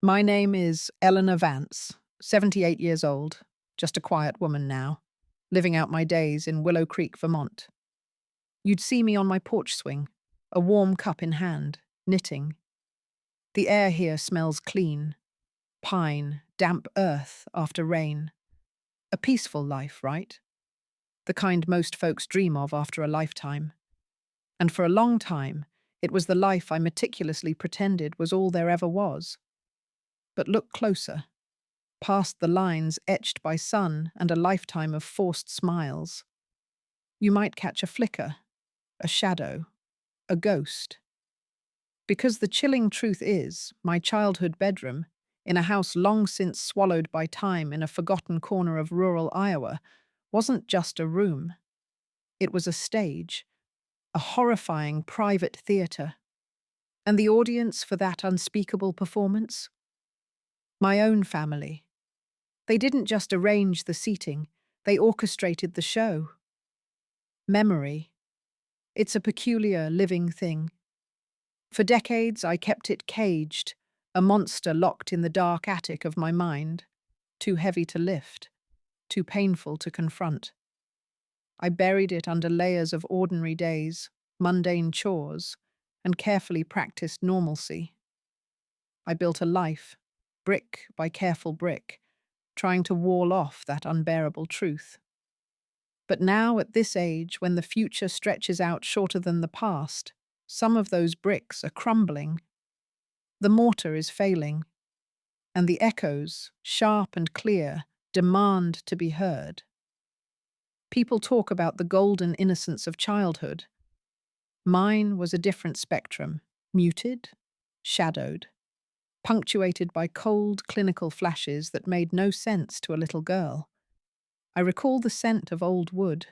My name is Eleanor Vance, 78 years old, just a quiet woman now, living out my days in Willow Creek, Vermont. You'd see me on my porch swing, a warm cup in hand, knitting. The air here smells clean, pine, damp earth after rain. A peaceful life, right? The kind most folks dream of after a lifetime. And for a long time, it was the life I meticulously pretended was all there ever was. But look closer. Past the lines etched by sun and a lifetime of forced smiles. You might catch a flicker, a shadow, a ghost. Because the chilling truth is, my childhood bedroom, in a house long since swallowed by time in a forgotten corner of rural Iowa, wasn't just a room. It was a stage, a horrifying private theatre. And the audience for that unspeakable performance? My own family. They didn't just arrange the seating, they orchestrated the show. Memory. It's a peculiar, living thing. For decades, I kept it caged, a monster locked in the dark attic of my mind, too heavy to lift, too painful to confront. I buried it under layers of ordinary days, mundane chores, and carefully practiced normalcy. I built a life, brick by careful brick, trying to wall off that unbearable truth. But now, at this age, when the future stretches out shorter than the past, some of those bricks are crumbling. The mortar is failing, and the echoes, sharp and clear, demand to be heard. People talk about the golden innocence of childhood. Mine was a different spectrum, muted, shadowed, punctuated by cold, clinical flashes that made no sense to a little girl. I recall the scent of old wood,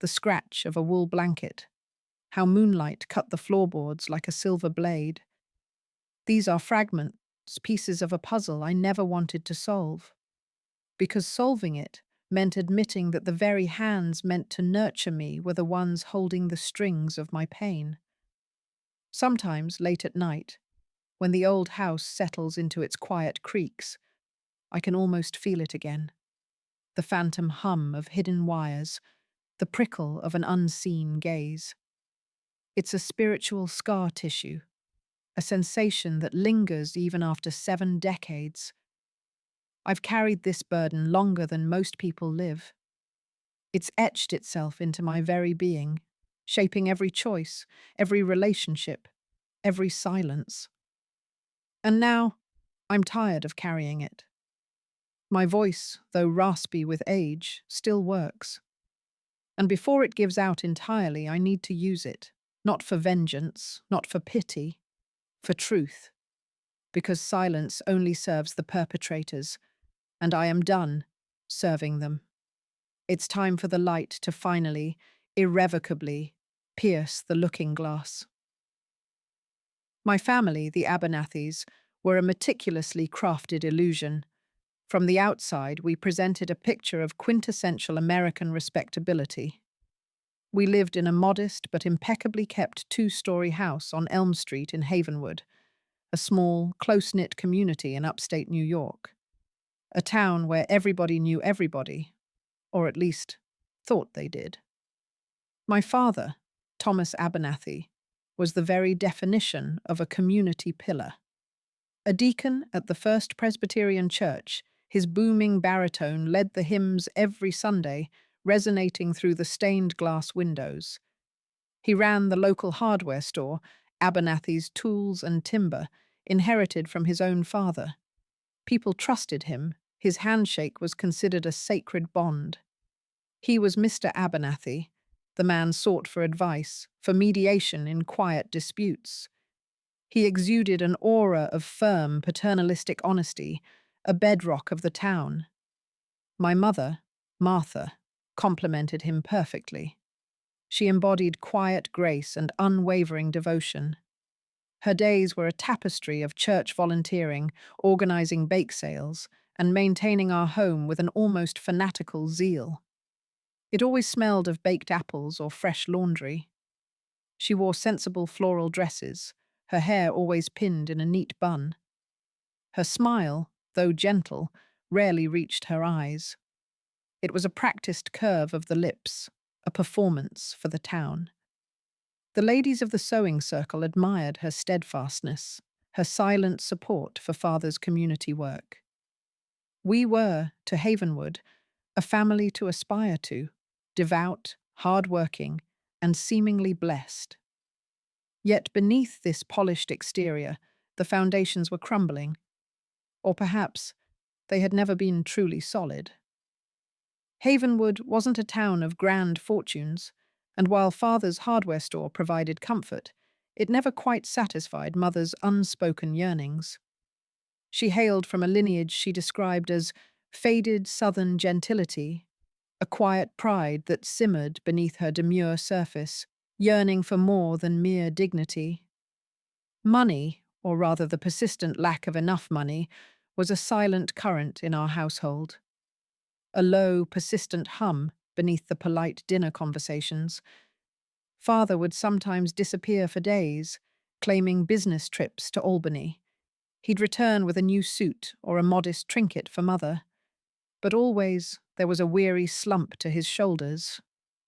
the scratch of a wool blanket, how moonlight cut the floorboards like a silver blade. These are fragments, pieces of a puzzle I never wanted to solve, because solving it meant admitting that the very hands meant to nurture me were the ones holding the strings of my pain. Sometimes, late at night, when the old house settles into its quiet creaks, I can almost feel it again. The phantom hum of hidden wires, the prickle of an unseen gaze. It's a spiritual scar tissue, a sensation that lingers even after 7 decades. I've carried this burden longer than most people live. It's etched itself into my very being, shaping every choice, every relationship, every silence. And now, I'm tired of carrying it. My voice, though raspy with age, still works. And before it gives out entirely, I need to use it, not for vengeance, not for pity, for truth. Because silence only serves the perpetrators, and I am done serving them. It's time for the light to finally, irrevocably, pierce the looking glass. My family, the Abernathys, were a meticulously crafted illusion. From the outside, we presented a picture of quintessential American respectability. We lived in a modest but impeccably kept 2-story house on Elm Street in Havenwood, a small, close-knit community in upstate New York. A town where everybody knew everybody, or at least thought they did. My father, Thomas Abernathy, was the very definition of a community pillar. A deacon at the First Presbyterian Church, his booming baritone led the hymns every Sunday, resonating through the stained glass windows. He ran the local hardware store, Abernathy's Tools and Timber, inherited from his own father. People trusted him. His handshake was considered a sacred bond. He was Mr. Abernathy, the man sought for advice, for mediation in quiet disputes. He exuded an aura of firm, paternalistic honesty, a bedrock of the town. My mother, Martha, complemented him perfectly. She embodied quiet grace and unwavering devotion. Her days were a tapestry of church volunteering, organizing bake sales, and maintaining our home with an almost fanatical zeal. It always smelled of baked apples or fresh laundry. She wore sensible floral dresses, her hair always pinned in a neat bun. Her smile, though gentle, rarely reached her eyes. It was a practiced curve of the lips, a performance for the town. The ladies of the sewing circle admired her steadfastness, her silent support for father's community work. We were, to Havenwood, a family to aspire to, devout, hard-working, and seemingly blessed. Yet beneath this polished exterior, the foundations were crumbling, or perhaps they had never been truly solid. Havenwood wasn't a town of grand fortunes, and while father's hardware store provided comfort, it never quite satisfied mother's unspoken yearnings. She hailed from a lineage she described as faded southern gentility, a quiet pride that simmered beneath her demure surface, yearning for more than mere dignity. Money, or rather the persistent lack of enough money, was a silent current in our household. A low, persistent hum beneath the polite dinner conversations. Father would sometimes disappear for days, claiming business trips to Albany. He'd return with a new suit or a modest trinket for mother. But always there was a weary slump to his shoulders,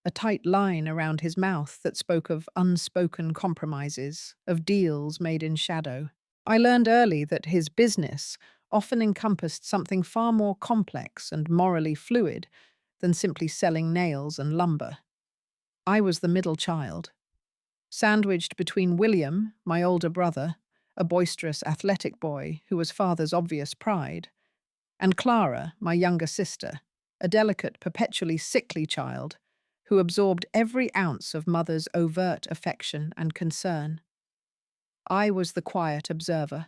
a tight line around his mouth that spoke of unspoken compromises, of deals made in shadow. I learned early that his business often encompassed something far more complex and morally fluid than simply selling nails and lumber. I was the middle child, sandwiched between William, my older brother, a boisterous athletic boy who was father's obvious pride, and Clara, my younger sister, a delicate, perpetually sickly child who absorbed every ounce of mother's overt affection and concern. I was the quiet observer.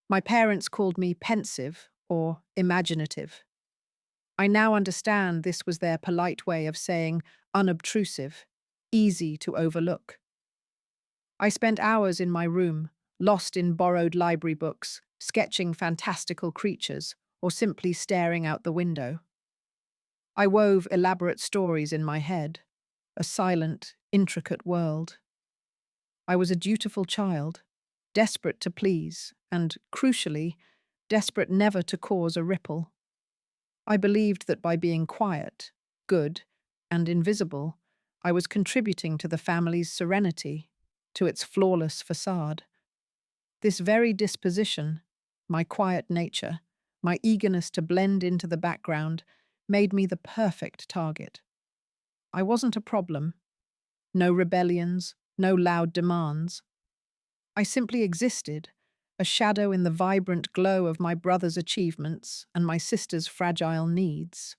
My parents called me pensive or imaginative. I now understand this was their polite way of saying unobtrusive, easy to overlook. I spent hours in my room, lost in borrowed library books, sketching fantastical creatures, or simply staring out the window. I wove elaborate stories in my head, a silent, intricate world. I was a dutiful child, desperate to please, and, crucially, desperate never to cause a ripple. I believed that by being quiet, good, and invisible, I was contributing to the family's serenity, to its flawless facade. This very disposition, my quiet nature, my eagerness to blend into the background, made me the perfect target. I wasn't a problem. No rebellions, no loud demands. I simply existed, a shadow in the vibrant glow of my brother's achievements and my sister's fragile needs.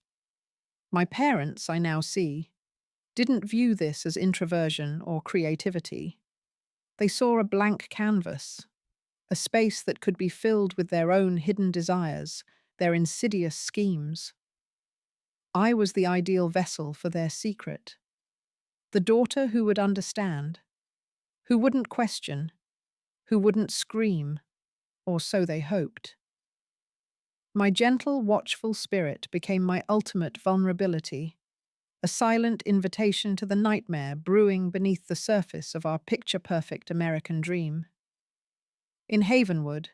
My parents, I now see, didn't view this as introversion or creativity. They saw a blank canvas, a space that could be filled with their own hidden desires, their insidious schemes. I was the ideal vessel for their secret. The daughter who would understand, who wouldn't question, who wouldn't scream, or so they hoped. My gentle, watchful spirit became my ultimate vulnerability, a silent invitation to the nightmare brewing beneath the surface of our picture-perfect American dream. In Havenwood,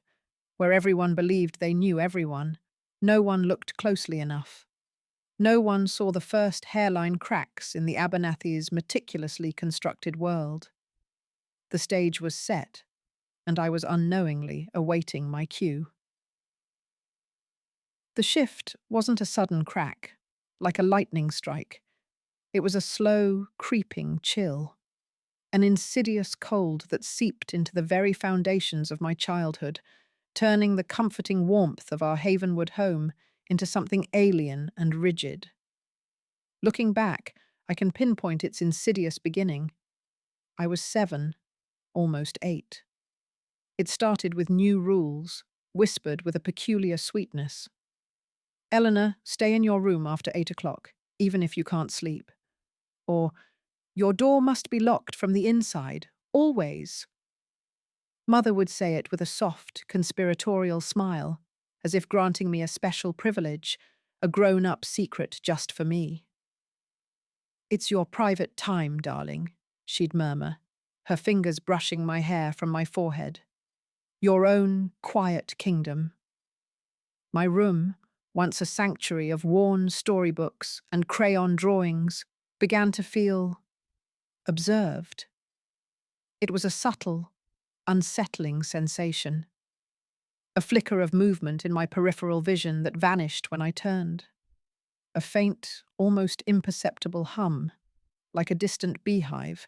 where everyone believed they knew everyone, no one looked closely enough. No one saw the first hairline cracks in the Abernathy's meticulously constructed world. The stage was set, and I was unknowingly awaiting my cue. The shift wasn't a sudden crack, like a lightning strike. It was a slow, creeping chill, an insidious cold that seeped into the very foundations of my childhood, turning the comforting warmth of our Havenwood home into something alien and rigid. Looking back, I can pinpoint its insidious beginning. I was 7, almost 8. It started with new rules, whispered with a peculiar sweetness. Eleanor, stay in your room after 8 o'clock, even if you can't sleep. Or, your door must be locked from the inside, always. Mother would say it with a soft, conspiratorial smile, as if granting me a special privilege, a grown-up secret just for me. It's your private time, darling, she'd murmur, her fingers brushing my hair from my forehead. Your own quiet kingdom. My room, once a sanctuary of worn storybooks and crayon drawings, began to feel observed. It was a subtle, unsettling sensation, a flicker of movement in my peripheral vision that vanished when I turned, a faint, almost imperceptible hum, like a distant beehive,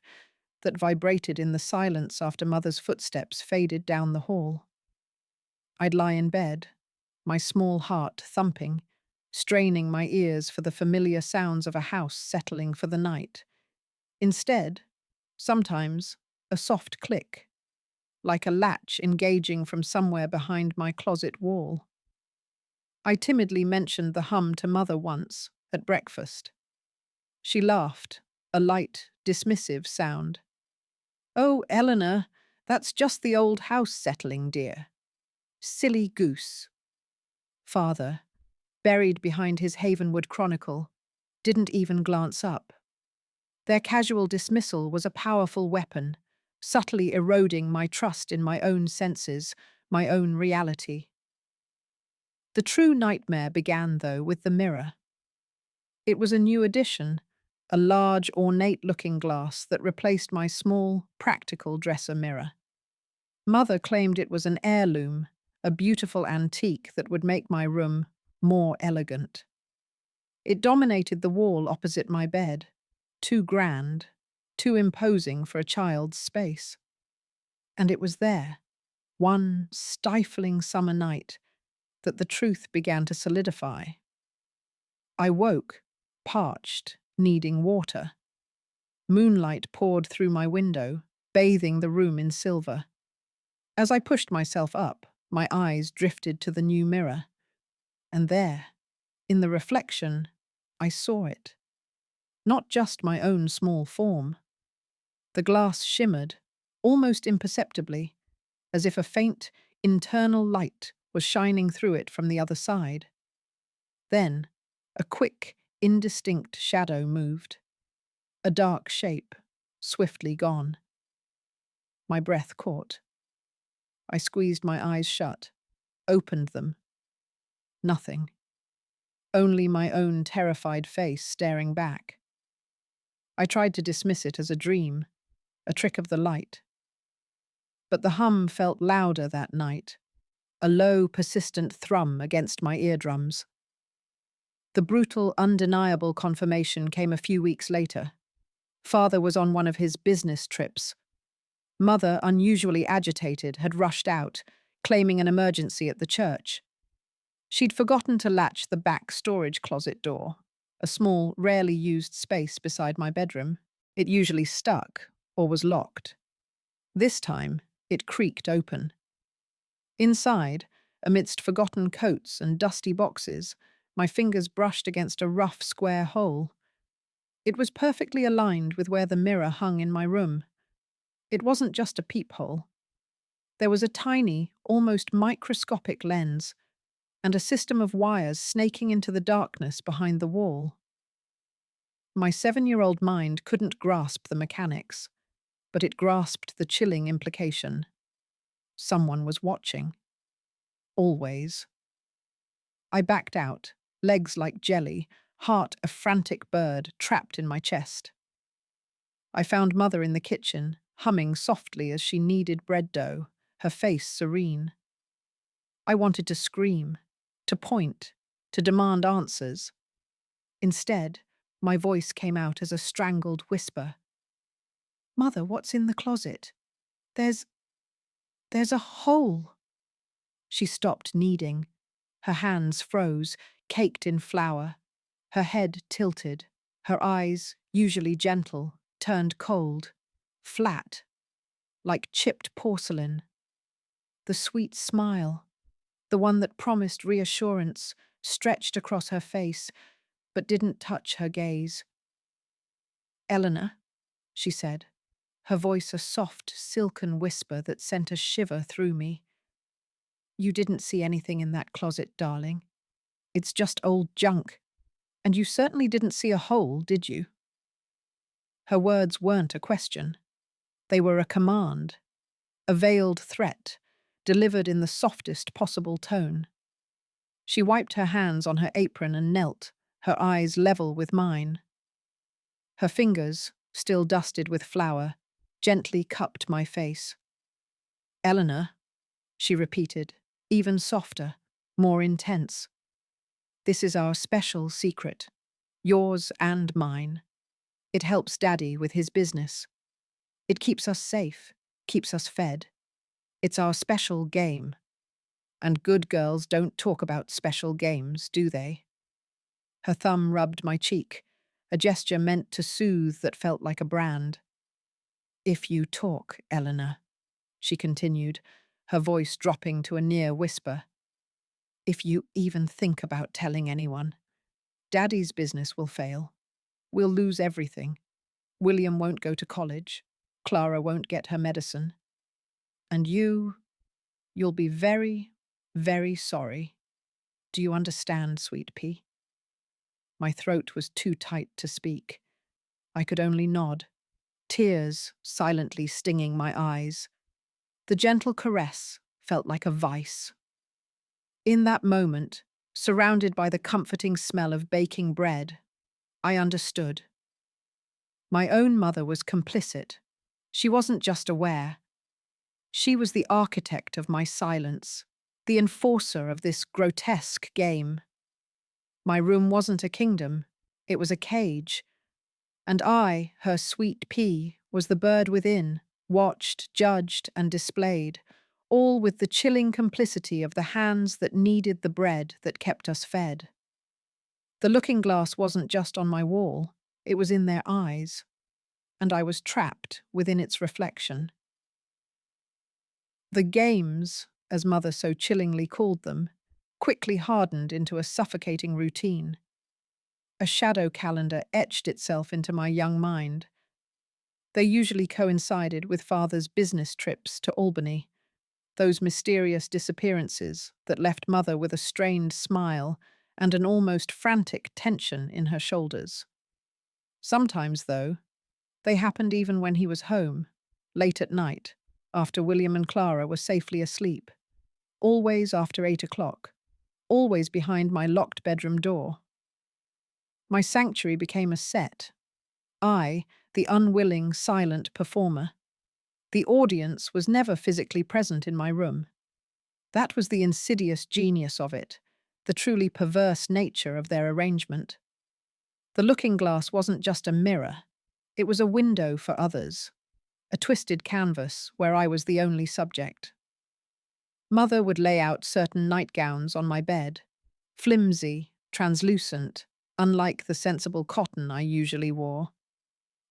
that vibrated in the silence after Mother's footsteps faded down the hall. I'd lie in bed, my small heart thumping, straining my ears for the familiar sounds of a house settling for the night. Instead, sometimes, a soft click, like a latch engaging from somewhere behind my closet wall. I timidly mentioned the hum to Mother once, at breakfast. She laughed, a light, dismissive sound. "Oh, Eleanor, that's just the old house settling, dear. Silly goose." Father, buried behind his Havenwood Chronicle, didn't even glance up. Their casual dismissal was a powerful weapon, subtly eroding my trust in my own senses, my own reality. The true nightmare began, though, with the mirror. It was a new addition, a large, ornate-looking glass that replaced my small, practical dresser mirror. Mother claimed it was an heirloom, a beautiful antique that would make my room more elegant. It dominated the wall opposite my bed, too grand, too imposing for a child's space. And it was there, one stifling summer night, that the truth began to solidify. I woke, parched, needing water. Moonlight poured through my window, bathing the room in silver. As I pushed myself up, my eyes drifted to the new mirror. And there, in the reflection, I saw it. Not just my own small form. The glass shimmered, almost imperceptibly, as if a faint, internal light was shining through it from the other side. Then, a quick, indistinct shadow moved. A dark shape, swiftly gone. My breath caught. I squeezed my eyes shut, opened them. Nothing. Only my own terrified face staring back. I tried to dismiss it as a dream, a trick of the light. But the hum felt louder that night, a low, persistent thrum against my eardrums. The brutal, undeniable confirmation came a few weeks later. Father was on one of his business trips. Mother, unusually agitated, had rushed out, claiming an emergency at the church. She'd forgotten to latch the back storage closet door, a small, rarely used space beside my bedroom. It usually stuck, or was locked. This time, it creaked open. Inside, amidst forgotten coats and dusty boxes, my fingers brushed against a rough square hole. It was perfectly aligned with where the mirror hung in my room. It wasn't just a peephole. There was a tiny, almost microscopic lens, and a system of wires snaking into the darkness behind the wall. My 7-year-old mind couldn't grasp the mechanics, but it grasped the chilling implication. Someone was watching. Always. I backed out, legs like jelly, heart a frantic bird trapped in my chest. I found Mother in the kitchen, humming softly as she kneaded bread dough, her face serene. I wanted to scream, to point, to demand answers. Instead, my voice came out as a strangled whisper. "Mother, what's in the closet? There's a hole." She stopped kneading. Her hands froze, caked in flour. Her head tilted. Her eyes, usually gentle, turned cold, flat, like chipped porcelain. The sweet smile, the one that promised reassurance, stretched across her face, but didn't touch her gaze. "Eleanor," she said, her voice a soft, silken whisper that sent a shiver through me. "You didn't see anything in that closet, darling. It's just old junk. And you certainly didn't see a hole, did you?" Her words weren't a question. They were a command, a veiled threat, delivered in the softest possible tone. She wiped her hands on her apron and knelt, her eyes level with mine. Her fingers, still dusted with flour, gently cupped my face. "Eleanor," she repeated, even softer, more intense. "This is our special secret, yours and mine. It helps Daddy with his business. It keeps us safe, keeps us fed. It's our special game. And good girls don't talk about special games, do they?" Her thumb rubbed my cheek, a gesture meant to soothe that felt like a brand. "If you talk, Eleanor," she continued, her voice dropping to a near whisper. "If you even think about telling anyone, Daddy's business will fail. We'll lose everything. William won't go to college. Clara won't get her medicine. And you'll be very, very sorry. Do you understand, sweet pea?" My throat was too tight to speak. I could only nod, tears silently stinging my eyes. The gentle caress felt like a vice. In that moment, surrounded by the comforting smell of baking bread, I understood. My own mother was complicit. She wasn't just aware. She was the architect of my silence, the enforcer of this grotesque game. My room wasn't a kingdom, it was a cage, and I, her sweet pea, was the bird within, watched, judged, and displayed, all with the chilling complicity of the hands that kneaded the bread that kept us fed. The looking glass wasn't just on my wall, it was in their eyes, and I was trapped within its reflection. The games, as Mother so chillingly called them, quickly hardened into a suffocating routine. A shadow calendar etched itself into my young mind. They usually coincided with Father's business trips to Albany, those mysterious disappearances that left Mother with a strained smile and an almost frantic tension in her shoulders. Sometimes, though, they happened even when he was home, late at night, after William and Clara were safely asleep. Always after 8 o'clock, always behind my locked bedroom door. My sanctuary became a set. I, the unwilling, silent performer. The audience was never physically present in my room. That was the insidious genius of it, the truly perverse nature of their arrangement. The looking glass wasn't just a mirror, it was a window for others, a twisted canvas where I was the only subject. Mother would lay out certain nightgowns on my bed, flimsy, translucent, unlike the sensible cotton I usually wore.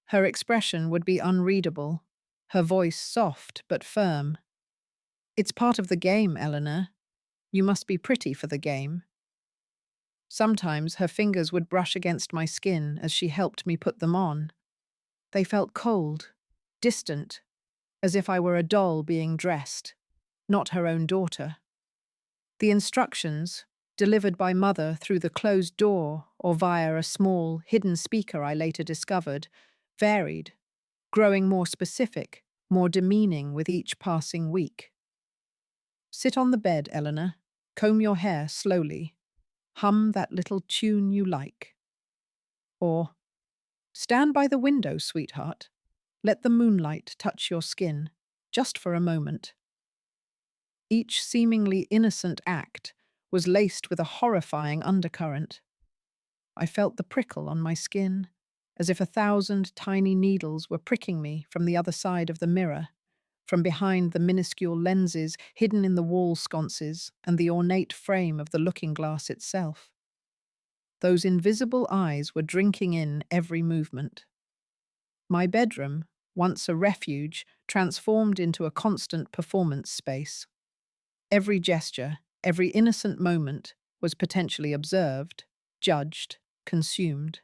Her expression would be unreadable, her voice soft but firm. "It's part of the game, Eleanor. You must be pretty for the game." Sometimes her fingers would brush against my skin as she helped me put them on. They felt cold, distant, as if I were a doll being dressed, not her own daughter. The instructions, delivered by Mother through the closed door or via a small, hidden speaker I later discovered, varied, growing more specific, more demeaning with each passing week. "Sit on the bed, Eleanor. Comb your hair slowly. Hum that little tune you like." Or, "Stand by the window, sweetheart. Let the moonlight touch your skin, just for a moment." Each seemingly innocent act was laced with a horrifying undercurrent. I felt the prickle on my skin, as if 1,000 tiny needles were pricking me from the other side of the mirror, from behind the minuscule lenses hidden in the wall sconces and the ornate frame of the looking glass itself. Those invisible eyes were drinking in every movement. My bedroom, once a refuge, transformed into a constant performance space. Every gesture, every innocent moment was potentially observed, judged, consumed.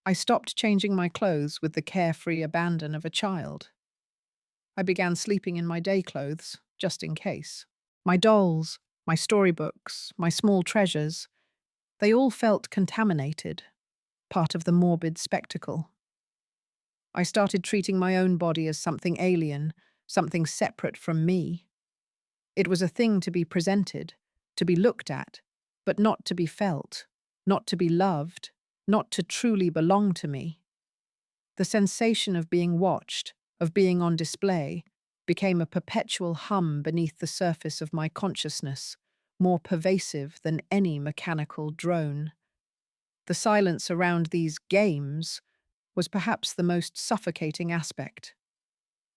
I stopped changing my clothes with the carefree abandon of a child. I began sleeping in my day clothes, just in case. My dolls, my storybooks, my small treasures, they all felt contaminated, part of the morbid spectacle. I started treating my own body as something alien, something separate from me. It was a thing to be presented, to be looked at, but not to be felt, not to be loved, not to truly belong to me. The sensation of being watched, of being on display, became a perpetual hum beneath the surface of my consciousness, more pervasive than any mechanical drone. The silence around these games was perhaps the most suffocating aspect.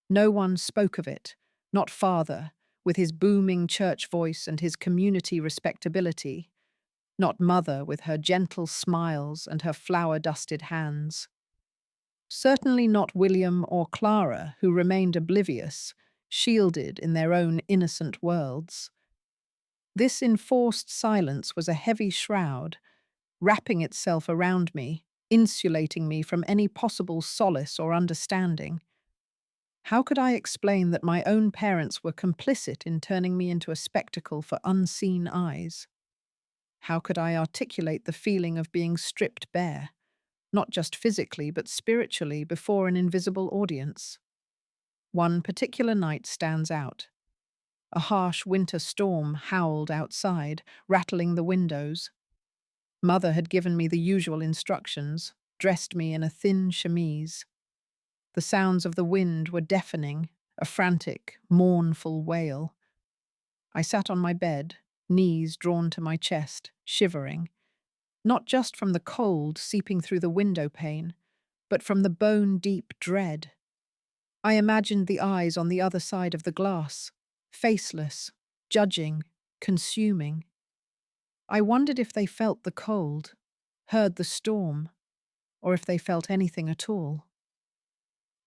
No one spoke of it, not father, with his booming church voice and his community respectability, not mother with her gentle smiles and her flower-dusted hands. Certainly not William or Clara, who remained oblivious, shielded in their own innocent worlds. This enforced silence was a heavy shroud, wrapping itself around me, insulating me from any possible solace or understanding. How could I explain that my own parents were complicit in turning me into a spectacle for unseen eyes? How could I articulate the feeling of being stripped bare, not just physically but spiritually, before an invisible audience? One particular night stands out. A harsh winter storm howled outside, rattling the windows. Mother had given me the usual instructions, dressed me in a thin chemise. The sounds of the wind were deafening, a frantic, mournful wail. I sat on my bed, knees drawn to my chest, shivering, not just from the cold seeping through the window pane, but from the bone-deep dread. I imagined the eyes on the other side of the glass, faceless, judging, consuming. I wondered if they felt the cold, heard the storm, or if they felt anything at all.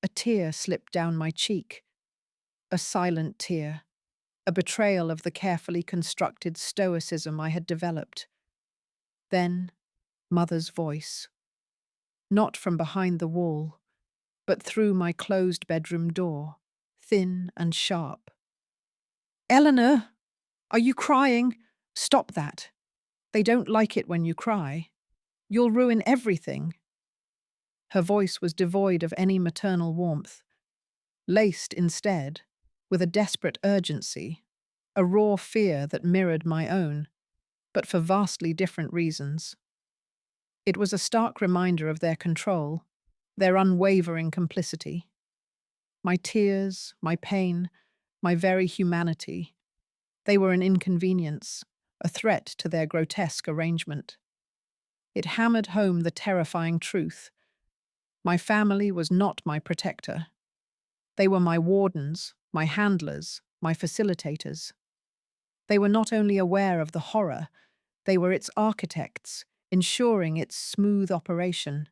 A tear slipped down my cheek, a silent tear, a betrayal of the carefully constructed stoicism I had developed. Then, Mother's voice. Not from behind the wall, but through my closed bedroom door, thin and sharp. "Eleanor, are you crying? Stop that. They don't like it when you cry. You'll ruin everything." Her voice was devoid of any maternal warmth, laced instead with a desperate urgency, a raw fear that mirrored my own, but for vastly different reasons. It was a stark reminder of their control, their unwavering complicity. My tears, my pain, my very humanity, they were an inconvenience, a threat to their grotesque arrangement. It hammered home the terrifying truth. My family was not my protector. They were my wardens, my handlers, my facilitators. They were not only aware of the horror, they were its architects, ensuring its smooth operation.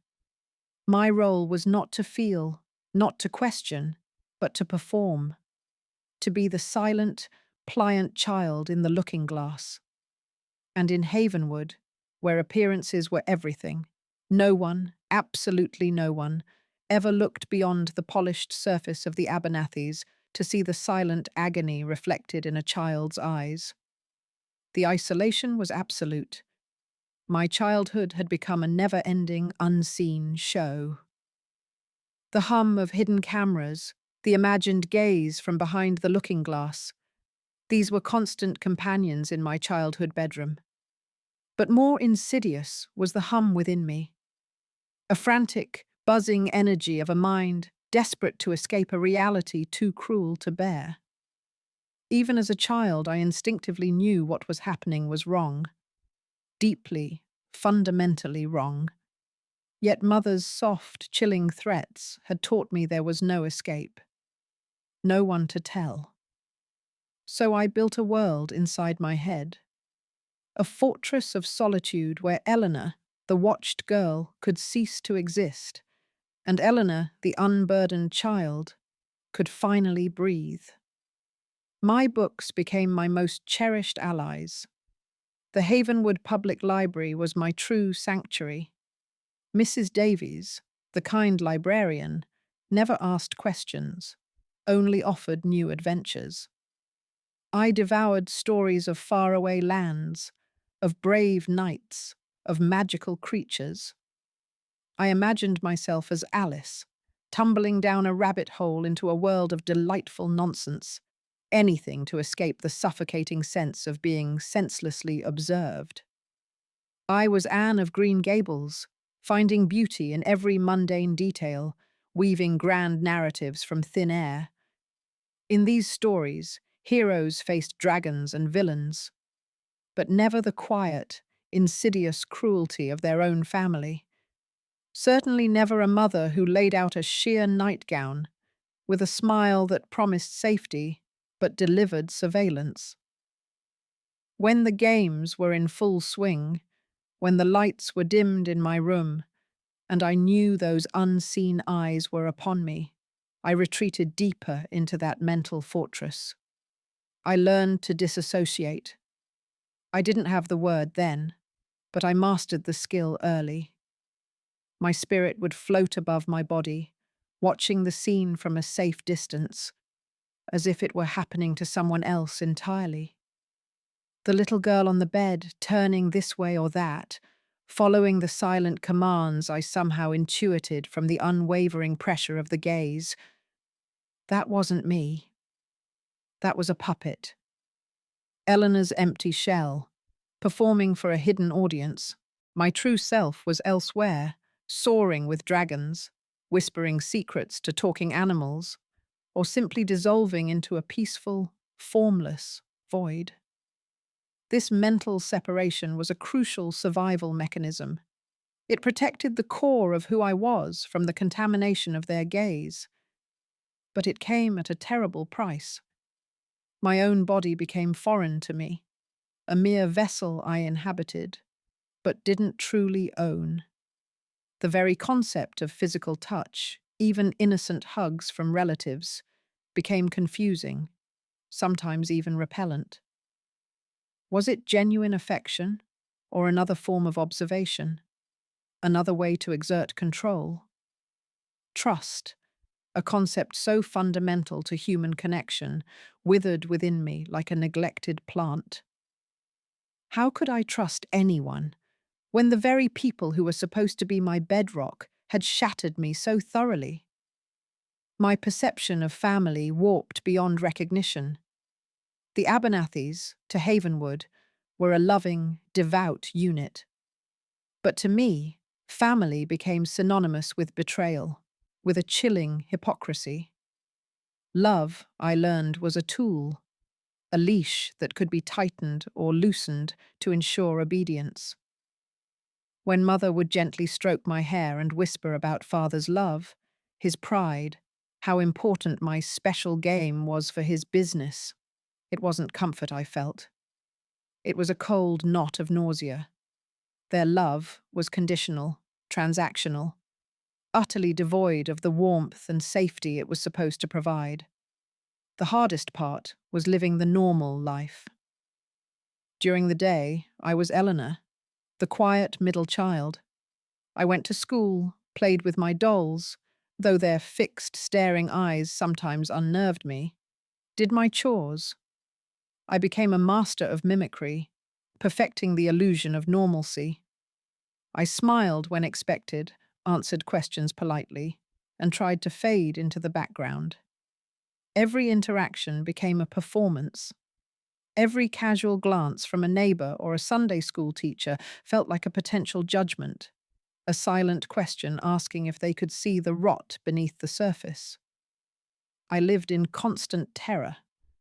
My role was not to feel, not to question, but to perform, to be the silent, pliant child in the looking glass. And in Havenwood, where appearances were everything, no one, absolutely no one, ever looked beyond the polished surface of the Abernathys to see the silent agony reflected in a child's eyes. The isolation was absolute. My childhood had become a never-ending, unseen show. The hum of hidden cameras, the imagined gaze from behind the looking glass, these were constant companions in my childhood bedroom. But more insidious was the hum within me, a frantic, buzzing energy of a mind desperate to escape a reality too cruel to bear. Even as a child, I instinctively knew what was happening was wrong. Deeply, fundamentally wrong. Yet Mother's soft, chilling threats had taught me there was no escape. No one to tell. So I built a world inside my head. A fortress of solitude where Eleanor, the watched girl, could cease to exist, and Eleanor, the unburdened child, could finally breathe. My books became my most cherished allies. The Havenwood Public Library was my true sanctuary. Mrs. Davies, the kind librarian, never asked questions, only offered new adventures. I devoured stories of faraway lands, of brave knights, of magical creatures. I imagined myself as Alice, tumbling down a rabbit hole into a world of delightful nonsense, anything to escape the suffocating sense of being senselessly observed. I was Anne of Green Gables, finding beauty in every mundane detail, weaving grand narratives from thin air. In these stories, heroes faced dragons and villains, but never the quiet, insidious cruelty of their own family. Certainly never a mother who laid out a sheer nightgown, with a smile that promised safety but delivered surveillance. When the games were in full swing, when the lights were dimmed in my room, and I knew those unseen eyes were upon me, I retreated deeper into that mental fortress. I learned to disassociate. I didn't have the word then, but I mastered the skill early. My spirit would float above my body, watching the scene from a safe distance, as if it were happening to someone else entirely. The little girl on the bed, turning this way or that, following the silent commands I somehow intuited from the unwavering pressure of the gaze. That wasn't me. That was a puppet. Eleanor's empty shell, performing for a hidden audience. My true self was elsewhere, soaring with dragons, whispering secrets to talking animals, or simply dissolving into a peaceful, formless void. This mental separation was a crucial survival mechanism. It protected the core of who I was from the contamination of their gaze. But it came at a terrible price. My own body became foreign to me, a mere vessel I inhabited, but didn't truly own. The very concept of physical touch, even innocent hugs from relatives, became confusing, sometimes even repellent. Was it genuine affection, or another form of observation? Another way to exert control? Trust, a concept so fundamental to human connection, withered within me like a neglected plant. How could I trust anyone when the very people who were supposed to be my bedrock had shattered me so thoroughly? My perception of family warped beyond recognition. The Abernathys, to Havenwood, were a loving, devout unit. But to me, family became synonymous with betrayal, with a chilling hypocrisy. Love, I learned, was a tool, a leash that could be tightened or loosened to ensure obedience. When mother would gently stroke my hair and whisper about father's love, his pride, how important my special game was for his business, it wasn't comfort I felt. It was a cold knot of nausea. Their love was conditional, transactional, utterly devoid of the warmth and safety it was supposed to provide. The hardest part was living the normal life. During the day, I was Eleanor, the quiet middle child. I went to school, played with my dolls, though their fixed, staring eyes sometimes unnerved me, did my chores. I became a master of mimicry, perfecting the illusion of normalcy. I smiled when expected, answered questions politely, and tried to fade into the background. Every interaction became a performance. Every casual glance from a neighbor or a Sunday school teacher felt like a potential judgment, a silent question asking if they could see the rot beneath the surface. I lived in constant terror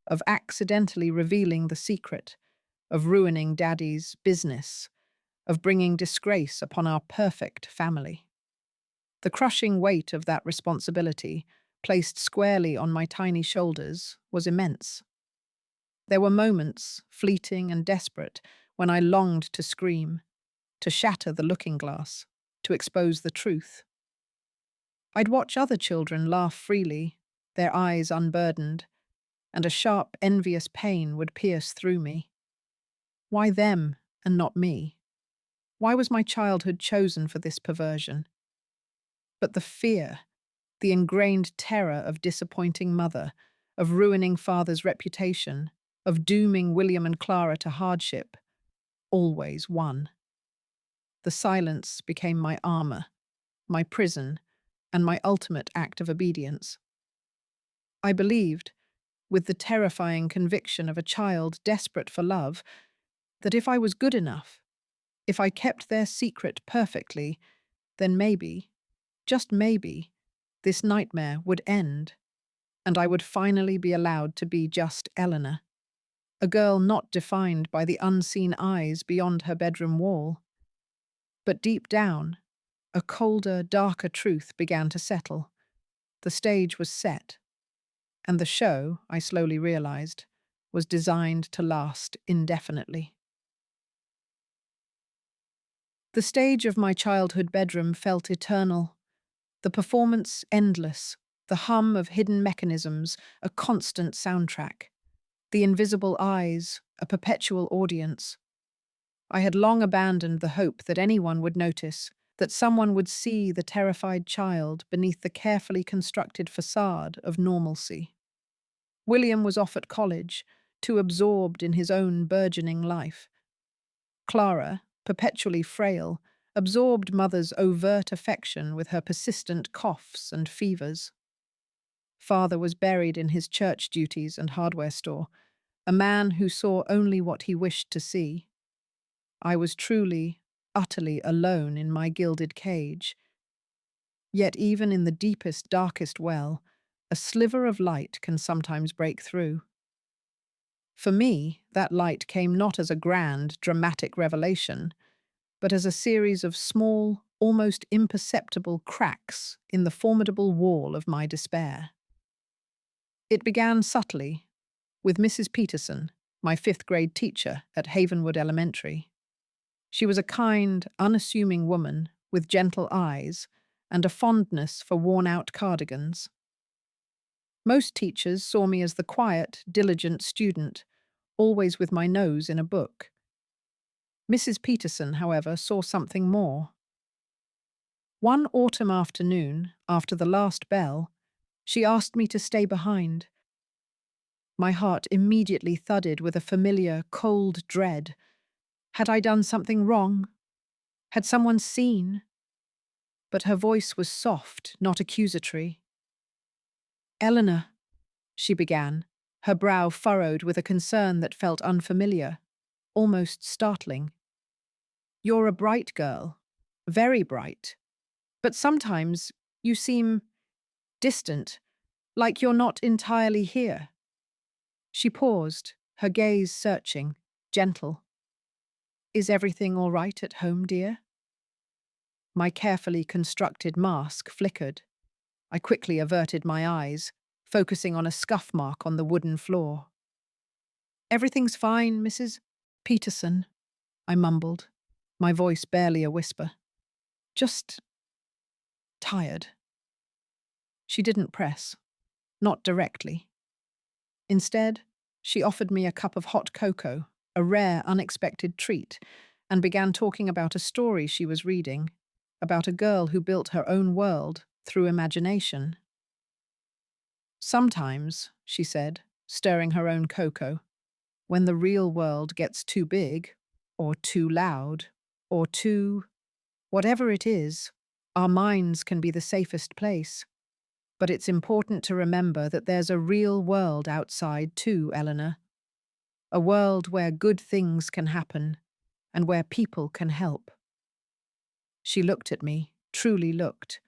of accidentally revealing the secret, of ruining Daddy's business, of bringing disgrace upon our perfect family. The crushing weight of that responsibility, placed squarely on my tiny shoulders, was immense. There were moments, fleeting and desperate, when I longed to scream, to shatter the looking glass, to expose the truth. I'd watch other children laugh freely, their eyes unburdened, and a sharp, envious pain would pierce through me. Why them and not me? Why was my childhood chosen for this perversion? But the fear, the ingrained terror of disappointing mother, of ruining father's reputation, of dooming William and Clara to hardship, always won. The silence became my armor, my prison, and my ultimate act of obedience. I believed, with the terrifying conviction of a child desperate for love, that if I was good enough, if I kept their secret perfectly, then maybe, just maybe, this nightmare would end, and I would finally be allowed to be just Eleanor, a girl not defined by the unseen eyes beyond her bedroom wall. But deep down, a colder, darker truth began to settle. The stage was set, and the show, I slowly realized, was designed to last indefinitely. The stage of my childhood bedroom felt eternal, the performance endless, the hum of hidden mechanisms a constant soundtrack, the invisible eyes a perpetual audience. I had long abandoned the hope that anyone would notice, that someone would see the terrified child beneath the carefully constructed facade of normalcy. William was off at college, too absorbed in his own burgeoning life. Clara, perpetually frail, absorbed mother's overt affection with her persistent coughs and fevers. Father was buried in his church duties and hardware store, a man who saw only what he wished to see. I was truly, utterly alone in my gilded cage. Yet even in the deepest, darkest well, a sliver of light can sometimes break through. For me, that light came not as a grand, dramatic revelation, but as a series of small, almost imperceptible cracks in the formidable wall of my despair. It began subtly, with Mrs. Peterson, my fifth-grade teacher at Havenwood Elementary. She was a kind, unassuming woman with gentle eyes and a fondness for worn-out cardigans. Most teachers saw me as the quiet, diligent student, always with my nose in a book. Mrs. Peterson, however, saw something more. One autumn afternoon, after the last bell, she asked me to stay behind. My heart immediately thudded with a familiar, cold dread. Had I done something wrong? Had someone seen? But her voice was soft, not accusatory. "Eleanor," she began, her brow furrowed with a concern that felt unfamiliar, almost startling. "You're a bright girl, very bright, but sometimes you seem distant, like you're not entirely here." She paused, her gaze searching, gentle. "Is everything all right at home, dear?" My carefully constructed mask flickered. I quickly averted my eyes, focusing on a scuff mark on the wooden floor. "Everything's fine, Mrs. Peterson," I mumbled, my voice barely a whisper. "Just tired." She didn't press, not directly. Instead, she offered me a cup of hot cocoa, a rare, unexpected treat, and began talking about a story she was reading, about a girl who built her own world through imagination. "Sometimes," she said, stirring her own cocoa, "when the real world gets too big, or too loud, or too… whatever it is, our minds can be the safest place. But it's important to remember that there's a real world outside too, Eleanor. A world where good things can happen, and where people can help." She looked at me, truly looked,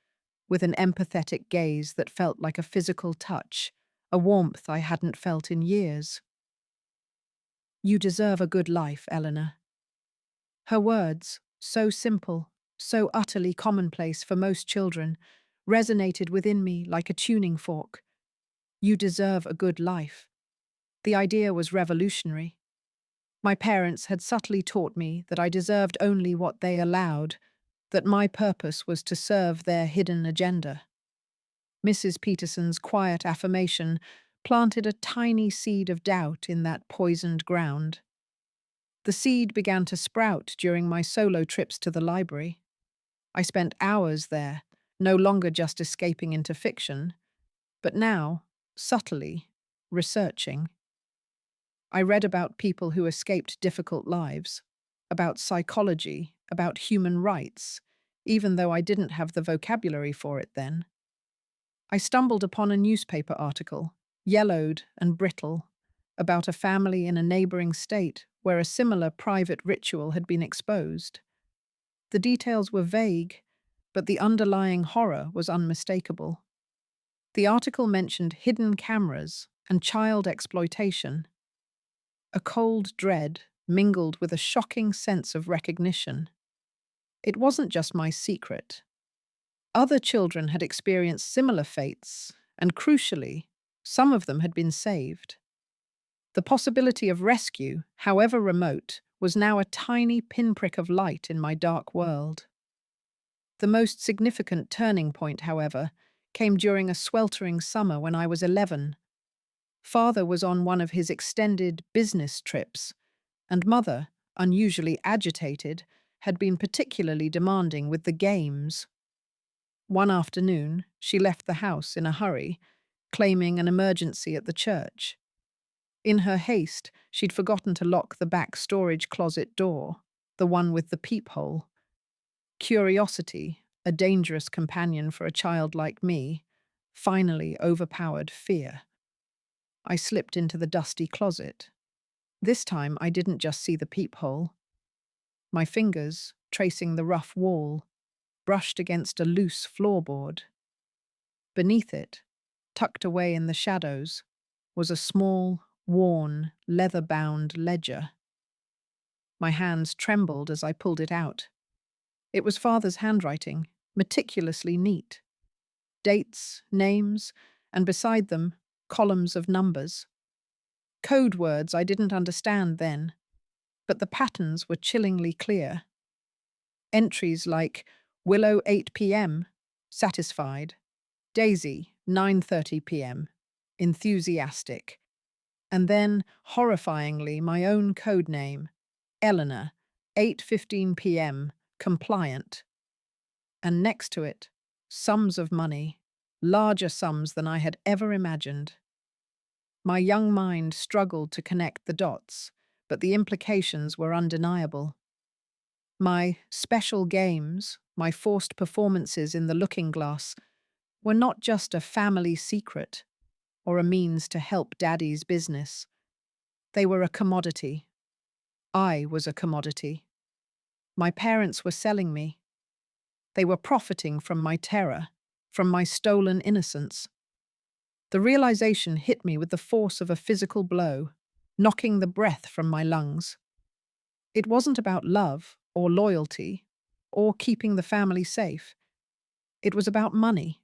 with an empathetic gaze that felt like a physical touch, a warmth I hadn't felt in years. "You deserve a good life, Eleanor." Her words, so simple, so utterly commonplace for most children, resonated within me like a tuning fork. You deserve a good life. The idea was revolutionary. My parents had subtly taught me that I deserved only what they allowed, that my purpose was to serve their hidden agenda. Mrs. Peterson's quiet affirmation planted a tiny seed of doubt in that poisoned ground. The seed began to sprout during my solo trips to the library. I spent hours there, no longer just escaping into fiction, but now, subtly, researching. I read about people who escaped difficult lives, about psychology, about human rights, even though I didn't have the vocabulary for it then. I stumbled upon a newspaper article yellowed and brittle, about a family in a neighboring state where a similar private ritual had been exposed. The details were vague, but the underlying horror was unmistakable. The article mentioned hidden cameras and child exploitation. A cold dread mingled with a shocking sense of recognition. It wasn't just my secret. Other children had experienced similar fates, and crucially, some of them had been saved. The possibility of rescue, however remote, was now a tiny pinprick of light in my dark world. The most significant turning point, however, came during a sweltering summer when I was 11. Father was on one of his extended business trips, and Mother, unusually agitated, had been particularly demanding with the games. One afternoon, she left the house in a hurry, claiming an emergency at the church. In her haste, she'd forgotten to lock the back storage closet door, the one with the peephole. Curiosity, a dangerous companion for a child like me, finally overpowered fear. I slipped into the dusty closet. This time I didn't just see the peephole. My fingers, tracing the rough wall, brushed against a loose floorboard. Beneath it, tucked away in the shadows, was a small, worn, leather-bound ledger. My hands trembled as I pulled it out. It was Father's handwriting, meticulously neat. Dates, names, and beside them, columns of numbers. Code words I didn't understand then, but the patterns were chillingly clear. Entries like Willow 8 p.m., satisfied, Daisy 9:30 p.m., enthusiastic, and then, horrifyingly, my own code name, Eleanor 8:15 p.m., compliant. And next to it, sums of money, larger sums than I had ever imagined. My young mind struggled to connect the dots, but the implications were undeniable. My special games, my forced performances in the looking glass, were not just a family secret or a means to help Daddy's business. They were a commodity. I was a commodity. My parents were selling me. They were profiting from my terror, from my stolen innocence. The realization hit me with the force of a physical blow, knocking the breath from my lungs. It wasn't about love or loyalty or keeping the family safe. It was about money.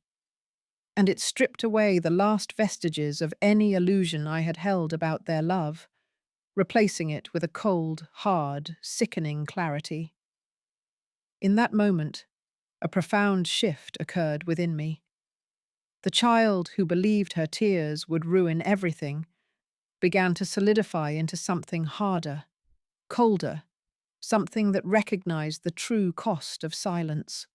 And it stripped away the last vestiges of any illusion I had held about their love, replacing it with a cold, hard, sickening clarity. In that moment, a profound shift occurred within me. The child who believed her tears would ruin everything began to solidify into something harder, colder, something that recognized the true cost of silence.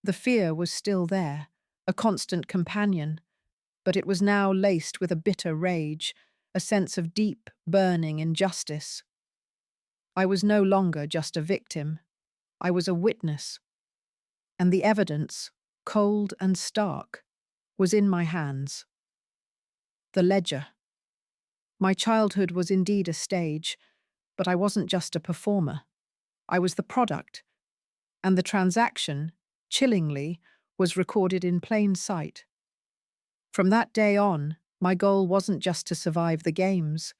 The fear was still there, a constant companion, but it was now laced with a bitter rage, a sense of deep, burning injustice. I was no longer just a victim. I was a witness. And the evidence, cold and stark, was in my hands. The ledger. My childhood was indeed a stage, but I wasn't just a performer. I was the product, and the transaction, chillingly, was recorded in plain sight. From that day on, my goal wasn't just to survive the games.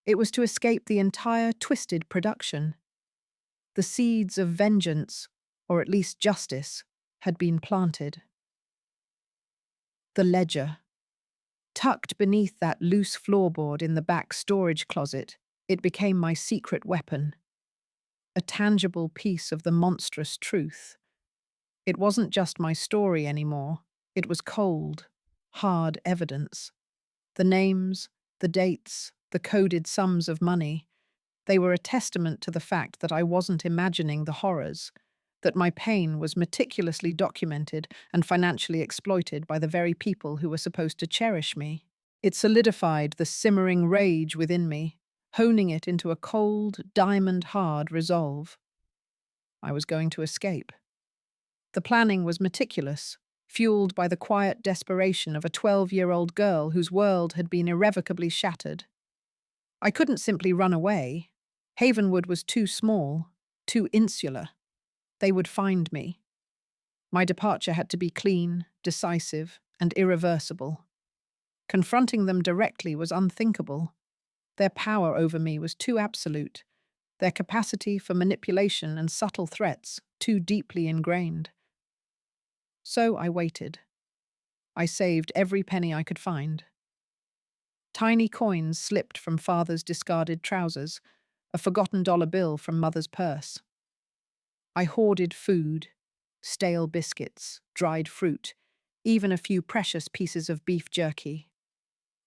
It was to escape the entire twisted production. The seeds of vengeance, or at least justice, had been planted. The ledger. Tucked beneath that loose floorboard in the back storage closet, it became my secret weapon. A tangible piece of the monstrous truth. It wasn't just my story anymore. It was cold, hard evidence. The names, the dates, the coded sums of money, they were a testament to the fact that I wasn't imagining the horrors, that my pain was meticulously documented and financially exploited by the very people who were supposed to cherish me. It solidified the simmering rage within me, honing it into a cold, diamond-hard resolve. I was going to escape. The planning was meticulous, fueled by the quiet desperation of a 12-year-old girl whose world had been irrevocably shattered. I couldn't simply run away. Havenwood was too small, too insular. They would find me. My departure had to be clean, decisive, and irreversible. Confronting them directly was unthinkable. Their power over me was too absolute, their capacity for manipulation and subtle threats too deeply ingrained. So I waited. I saved every penny I could find. Tiny coins slipped from father's discarded trousers, a forgotten dollar bill from mother's purse. I hoarded food, stale biscuits, dried fruit, even a few precious pieces of beef jerky.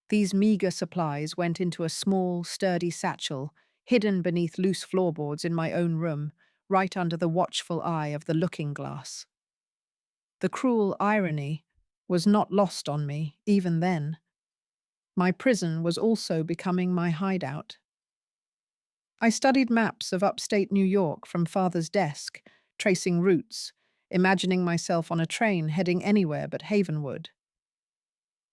These meager supplies went into a small, sturdy satchel, hidden beneath loose floorboards in my own room, right under the watchful eye of the looking-glass. The cruel irony was not lost on me, even then. My prison was also becoming my hideout. I studied maps of upstate New York from father's desk, tracing routes, imagining myself on a train heading anywhere but Havenwood.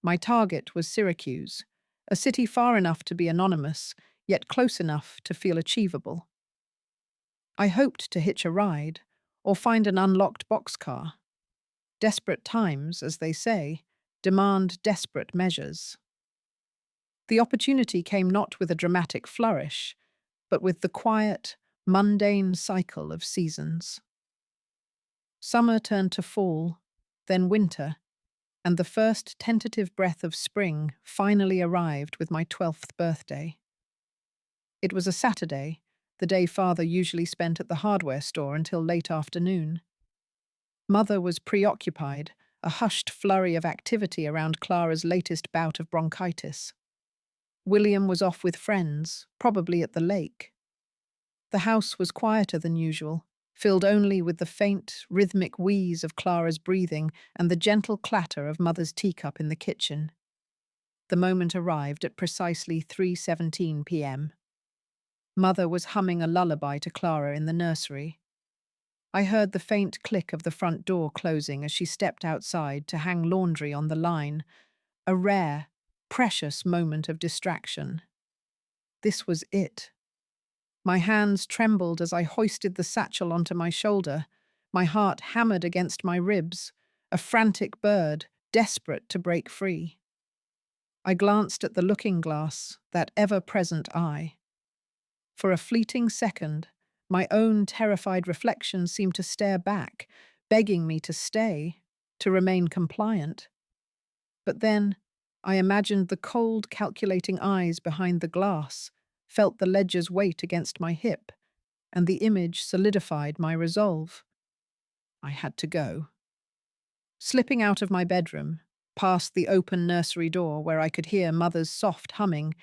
My target was Syracuse, a city far enough to be anonymous, yet close enough to feel achievable. I hoped to hitch a ride, or find an unlocked boxcar. Desperate times, as they say, demand desperate measures. The opportunity came not with a dramatic flourish, but with the quiet, mundane cycle of seasons. Summer turned to fall, then winter, and the first tentative breath of spring finally arrived with my 12th birthday. It was a Saturday, the day father usually spent at the hardware store until late afternoon. Mother was preoccupied, a hushed flurry of activity around Clara's latest bout of bronchitis. William was off with friends, probably at the lake. The house was quieter than usual, filled only with the faint, rhythmic wheeze of Clara's breathing and the gentle clatter of Mother's teacup in the kitchen. The moment arrived at precisely 3:17 p.m. Mother was humming a lullaby to Clara in the nursery. I heard the faint click of the front door closing as she stepped outside to hang laundry on the line, a rare, precious moment of distraction. This was it. My hands trembled as I hoisted the satchel onto my shoulder, my heart hammered against my ribs, a frantic bird, desperate to break free. I glanced at the looking-glass, that ever-present eye. For a fleeting second, my own terrified reflection seemed to stare back, begging me to stay, to remain compliant. But then, I imagined the cold, calculating eyes behind the glass, felt the ledger's weight against my hip, and the image solidified my resolve. I had to go. Slipping out of my bedroom, past the open nursery door where I could hear Mother's soft humming,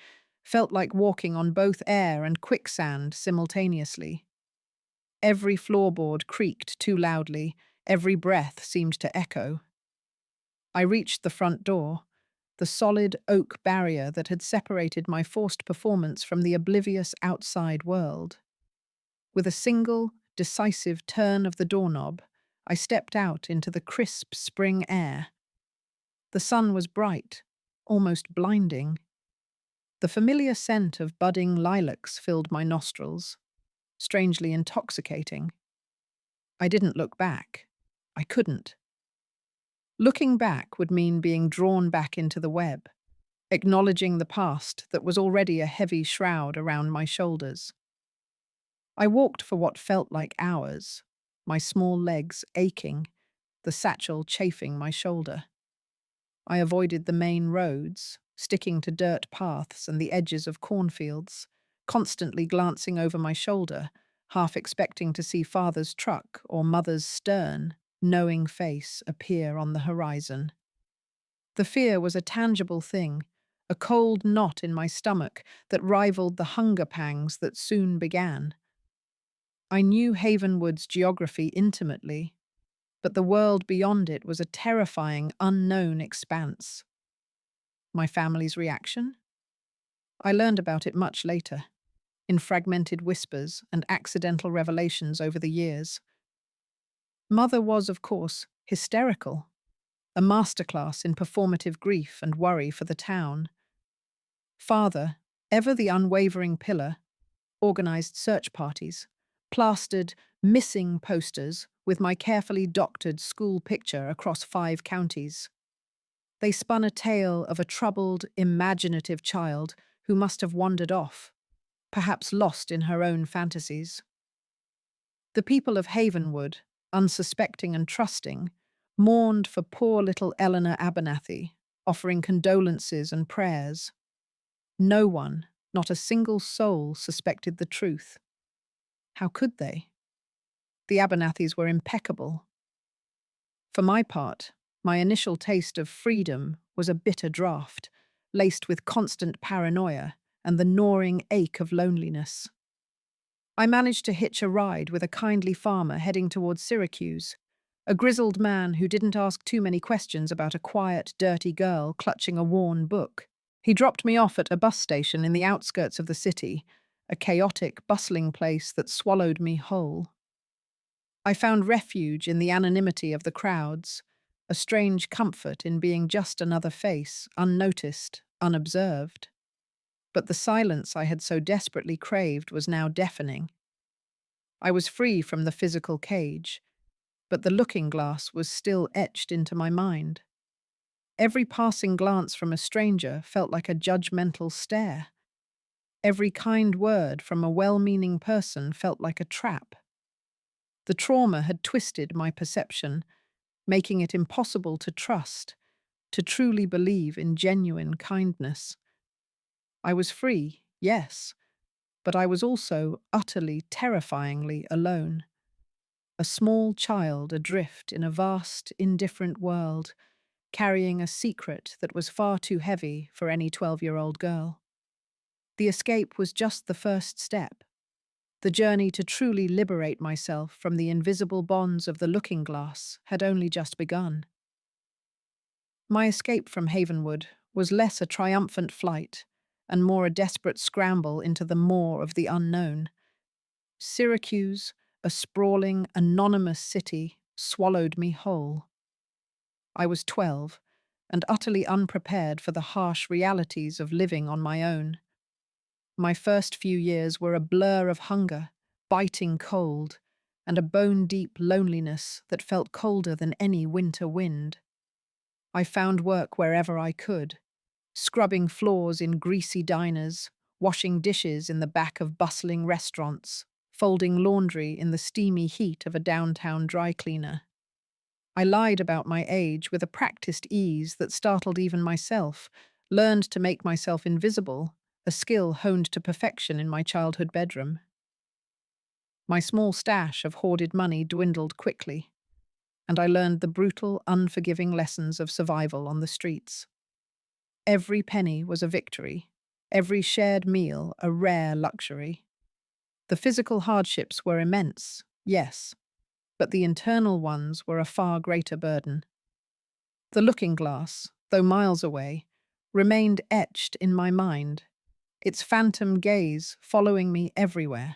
felt like walking on both air and quicksand simultaneously. Every floorboard creaked too loudly, every breath seemed to echo. I reached the front door, the solid oak barrier that had separated my forced performance from the oblivious outside world. With a single, decisive turn of the doorknob, I stepped out into the crisp spring air. The sun was bright, almost blinding. The familiar scent of budding lilacs filled my nostrils, strangely intoxicating. I didn't look back. I couldn't. Looking back would mean being drawn back into the web, acknowledging the past that was already a heavy shroud around my shoulders. I walked for what felt like hours, my small legs aching, the satchel chafing my shoulder. I avoided the main roads, sticking to dirt paths and the edges of cornfields, constantly glancing over my shoulder, half expecting to see father's truck or mother's stern, knowing face appear on the horizon. The fear was a tangible thing, a cold knot in my stomach that rivaled the hunger pangs that soon began. I knew Havenwood's geography intimately, but the world beyond it was a terrifying, unknown expanse. My family's reaction? I learned about it much later, in fragmented whispers and accidental revelations over the years. Mother was, of course, hysterical. a masterclass in performative grief and worry for the town. Father, ever the unwavering pillar, organised search parties, plastered missing posters with my carefully doctored school picture across 5 counties. They spun a tale of a troubled, imaginative child who must have wandered off, perhaps lost in her own fantasies. The people of Havenwood, unsuspecting and trusting, mourned for poor little Eleanor Abernathy, offering condolences and prayers. No one, not a single soul, suspected the truth. How could they? The Abernathys were impeccable. For my part, my initial taste of freedom was a bitter draught, laced with constant paranoia and the gnawing ache of loneliness. I managed to hitch a ride with a kindly farmer heading towards Syracuse, a grizzled man who didn't ask too many questions about a quiet, dirty girl clutching a worn book. He dropped me off at a bus station in the outskirts of the city, a chaotic, bustling place that swallowed me whole. I found refuge in the anonymity of the crowds, a strange comfort in being just another face, unnoticed, unobserved. But the silence I had so desperately craved was now deafening. I was free from the physical cage, but the looking glass was still etched into my mind. Every passing glance from a stranger felt like a judgmental stare. Every kind word from a well-meaning person felt like a trap. The trauma had twisted my perception, making it impossible to trust, to truly believe in genuine kindness. I was free, yes, but I was also utterly, terrifyingly alone. A small child adrift in a vast, indifferent world, carrying a secret that was far too heavy for any 12-year-old girl. The escape was just the first step. The journey to truly liberate myself from the invisible bonds of the looking glass had only just begun. My escape from Havenwood was less a triumphant flight and more a desperate scramble into the maw of the unknown. Syracuse, a sprawling, anonymous city, swallowed me whole. I was 12 and utterly unprepared for the harsh realities of living on my own. My first few years were a blur of hunger, biting cold, and a bone-deep loneliness that felt colder than any winter wind. I found work wherever I could, scrubbing floors in greasy diners, washing dishes in the back of bustling restaurants, folding laundry in the steamy heat of a downtown dry cleaner. I lied about my age with a practiced ease that startled even myself, learned to make myself invisible, a skill honed to perfection in my childhood bedroom. My small stash of hoarded money dwindled quickly, and I learned the brutal, unforgiving lessons of survival on the streets. Every penny was a victory, every shared meal a rare luxury. The physical hardships were immense, yes, but the internal ones were a far greater burden. The looking glass, though miles away, remained etched in my mind, its phantom gaze following me everywhere.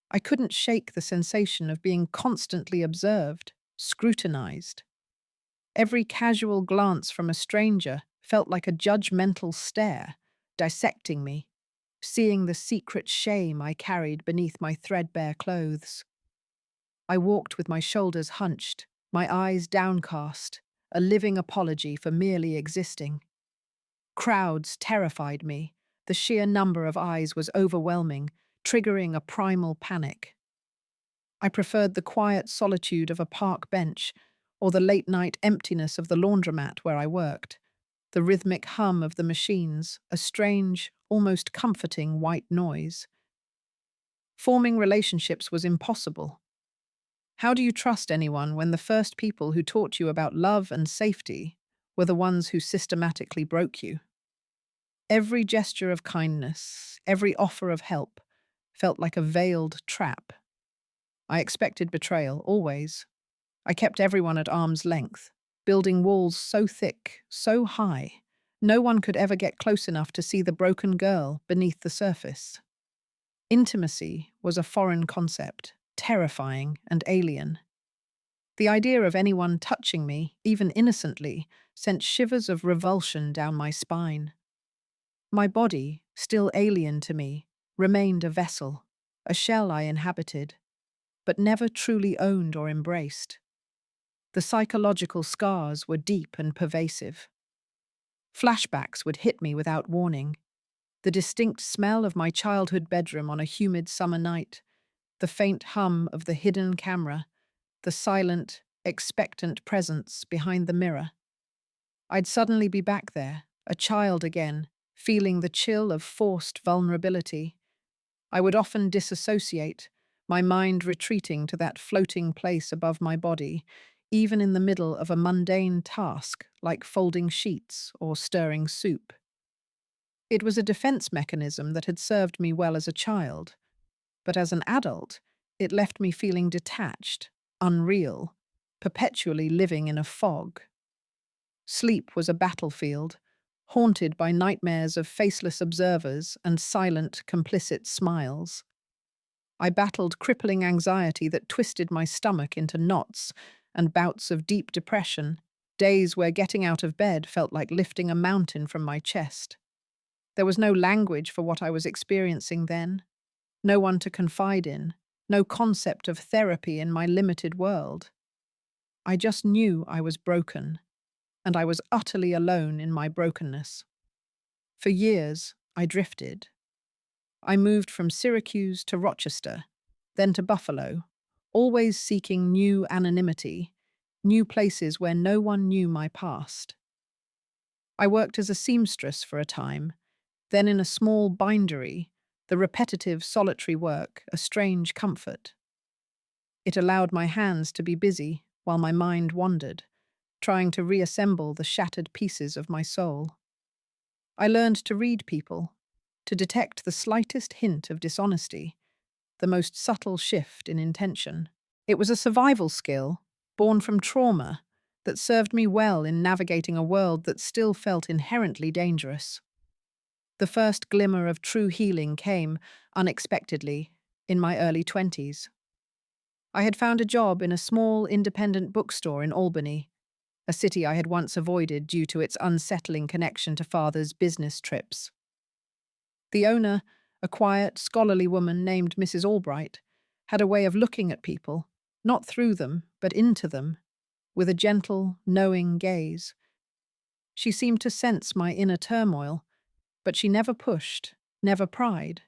I couldn't shake the sensation of being constantly observed, scrutinized. Every casual glance from a stranger felt like a judgmental stare, dissecting me, seeing the secret shame I carried beneath my threadbare clothes. I walked with my shoulders hunched, my eyes downcast, a living apology for merely existing. Crowds terrified me. The sheer number of eyes was overwhelming, triggering a primal panic. I preferred the quiet solitude of a park bench or the late-night emptiness of the laundromat where I worked, the rhythmic hum of the machines, a strange, almost comforting white noise. Forming relationships was impossible. How do you trust anyone when the first people who taught you about love and safety were the ones who systematically broke you? Every gesture of kindness, every offer of help, felt like a veiled trap. I expected betrayal, always. I kept everyone at arm's length, building walls so thick, so high, no one could ever get close enough to see the broken girl beneath the surface. Intimacy was a foreign concept, terrifying and alien. The idea of anyone touching me, even innocently, sent shivers of revulsion down my spine. My body, still alien to me, remained a vessel, a shell I inhabited, but never truly owned or embraced. The psychological scars were deep and pervasive. Flashbacks would hit me without warning. The distinct smell of my childhood bedroom on a humid summer night, the faint hum of the hidden camera, the silent, expectant presence behind the mirror. I'd suddenly be back there, a child again, feeling the chill of forced vulnerability. I would often disassociate, my mind retreating to that floating place above my body, even in the middle of a mundane task like folding sheets or stirring soup. It was a defense mechanism that had served me well as a child, but as an adult, it left me feeling detached, unreal, perpetually living in a fog. Sleep was a battlefield, haunted by nightmares of faceless observers and silent, complicit smiles. I battled crippling anxiety that twisted my stomach into knots and bouts of deep depression, days where getting out of bed felt like lifting a mountain from my chest. There was no language for what I was experiencing then, no one to confide in, no concept of therapy in my limited world. I just knew I was broken, and I was utterly alone in my brokenness. For years, I drifted. I moved from Syracuse to Rochester, then to Buffalo, always seeking new anonymity, new places where no one knew my past. I worked as a seamstress for a time, then in a small bindery, the repetitive, solitary work, a strange comfort. It allowed my hands to be busy while my mind wandered, trying to reassemble the shattered pieces of my soul. I learned to read people, to detect the slightest hint of dishonesty, the most subtle shift in intention. It was a survival skill, born from trauma, that served me well in navigating a world that still felt inherently dangerous. The first glimmer of true healing came, unexpectedly, in my early 20s. I had found a job in a small independent bookstore in Albany, a city I had once avoided due to its unsettling connection to father's business trips. The owner, a quiet, scholarly woman named Mrs. Albright, had a way of looking at people, not through them, but into them, with a gentle, knowing gaze. She seemed to sense my inner turmoil, but she never pushed, never pried.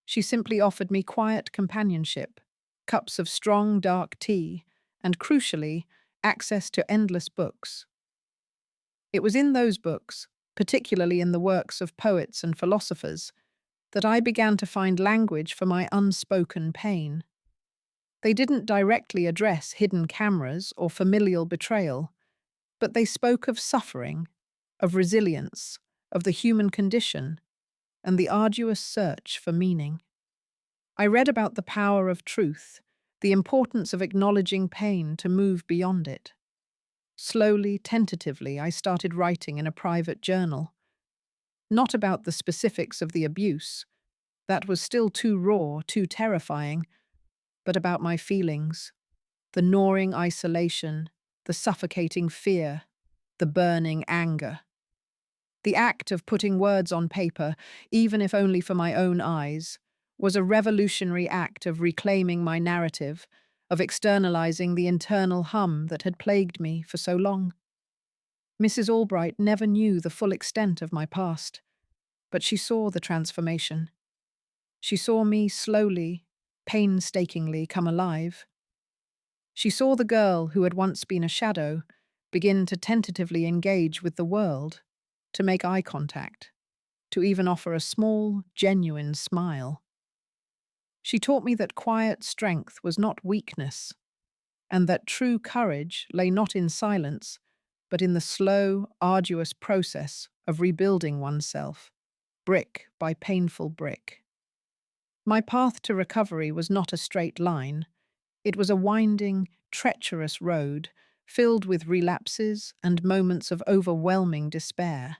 She simply offered me quiet companionship, cups of strong, dark tea, and, crucially, access to endless books. It was in those books, particularly in the works of poets and philosophers, that I began to find language for my unspoken pain. They didn't directly address hidden cameras or familial betrayal, but they spoke of suffering, of resilience, of the human condition, and the arduous search for meaning. I read about the power of truth, the importance of acknowledging pain to move beyond it. Slowly, tentatively, I started writing in a private journal. Not about the specifics of the abuse, that was still too raw, too terrifying, but about my feelings, the gnawing isolation, the suffocating fear, the burning anger. The act of putting words on paper, even if only for my own eyes, was a revolutionary act of reclaiming my narrative, of externalizing the internal hum that had plagued me for so long. Mrs. Albright never knew the full extent of my past, but she saw the transformation. She saw me slowly, painstakingly come alive. She saw the girl who had once been a shadow begin to tentatively engage with the world, to make eye contact, to even offer a small, genuine smile. She taught me that quiet strength was not weakness, and that true courage lay not in silence, but in the slow, arduous process of rebuilding oneself, brick by painful brick. My path to recovery was not a straight line. It was a winding, treacherous road, filled with relapses and moments of overwhelming despair.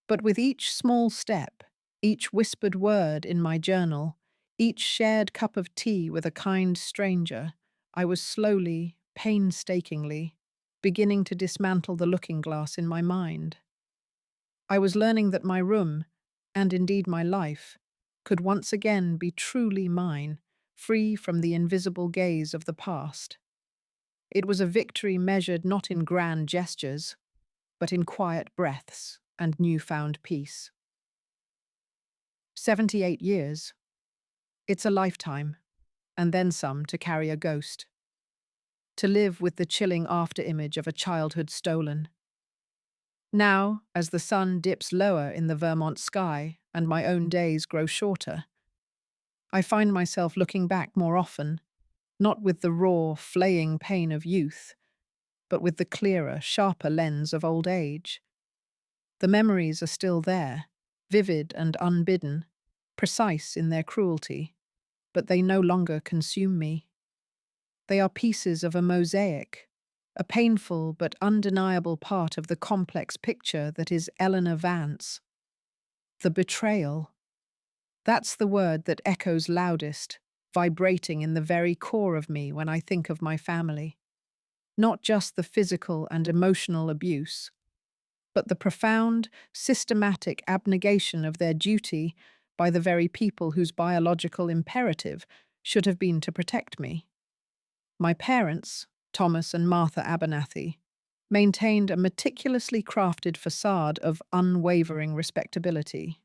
But with each small step, each whispered word in my journal, each shared cup of tea with a kind stranger, I was slowly, painstakingly, beginning to dismantle the looking glass in my mind. I was learning that my room, and indeed my life, could once again be truly mine, free from the invisible gaze of the past. It was a victory measured not in grand gestures, but in quiet breaths and newfound peace. 78 years. It's a lifetime, and then some to carry a ghost. To live with the chilling after-image of a childhood stolen. Now, as the sun dips lower in the Vermont sky and my own days grow shorter, I find myself looking back more often, not with the raw, flaying pain of youth, but with the clearer, sharper lens of old age. The memories are still there, vivid and unbidden, precise in their cruelty, but they no longer consume me. They are pieces of a mosaic, a painful but undeniable part of the complex picture that is Eleanor Vance. The betrayal. That's the word that echoes loudest, vibrating in the very core of me when I think of my family. Not just the physical and emotional abuse, but the profound, systematic abnegation of their duty by the very people whose biological imperative should have been to protect me. My parents, Thomas and Martha Abernathy, maintained a meticulously crafted facade of unwavering respectability.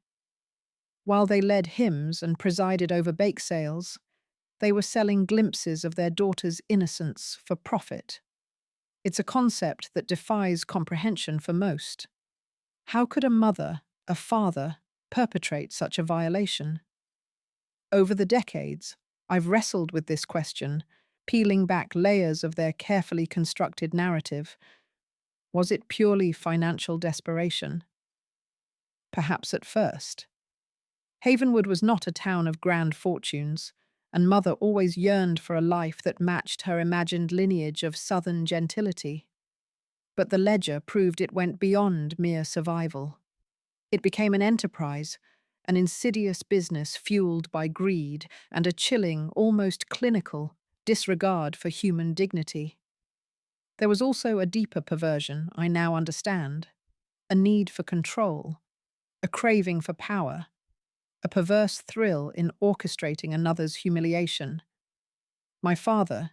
While they led hymns and presided over bake sales, they were selling glimpses of their daughter's innocence for profit. It's a concept that defies comprehension for most. How could a mother, a father, perpetrate such a violation? Over the decades, I've wrestled with this question, peeling back layers of their carefully constructed narrative. Was it purely financial desperation? Perhaps at first. Havenwood was not a town of grand fortunes, and Mother always yearned for a life that matched her imagined lineage of southern gentility. But the ledger proved it went beyond mere survival. It became an enterprise, an insidious business fueled by greed and a chilling, almost clinical, disregard for human dignity. There was also a deeper perversion, I now understand, a need for control, a craving for power, a perverse thrill in orchestrating another's humiliation. My father,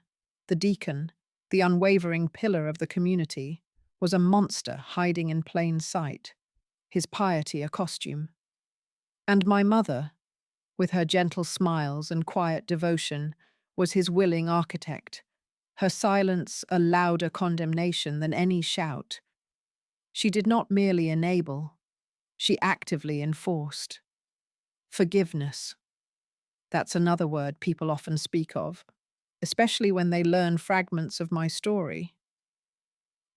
the deacon, the unwavering pillar of the community, was a monster hiding in plain sight, his piety a costume. And my mother, with her gentle smiles and quiet devotion, was his willing architect, her silence a louder condemnation than any shout. She did not merely enable, she actively enforced. Forgiveness. That's another word people often speak of, especially when they learn fragments of my story.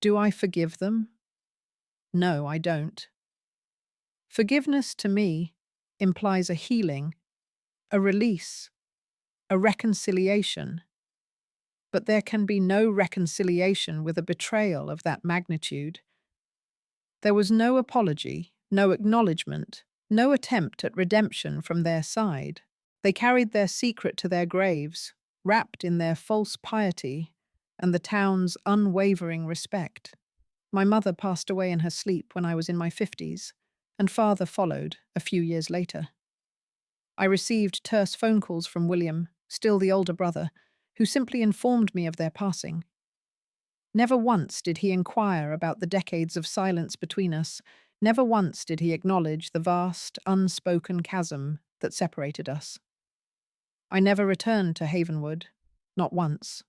Do I forgive them? No, I don't. Forgiveness, to me, implies a healing, a release, a reconciliation. But there can be no reconciliation with a betrayal of that magnitude. There was no apology, no acknowledgement, no attempt at redemption from their side. They carried their secret to their graves, wrapped in their false piety and the town's unwavering respect. My mother passed away in her sleep when I was in my 50s, and father followed a few years later. I received terse phone calls from William, still the older brother, who simply informed me of their passing. Never once did he inquire about the decades of silence between us. Never once did he acknowledge the vast, unspoken chasm that separated us. I never returned to Havenwood, not once.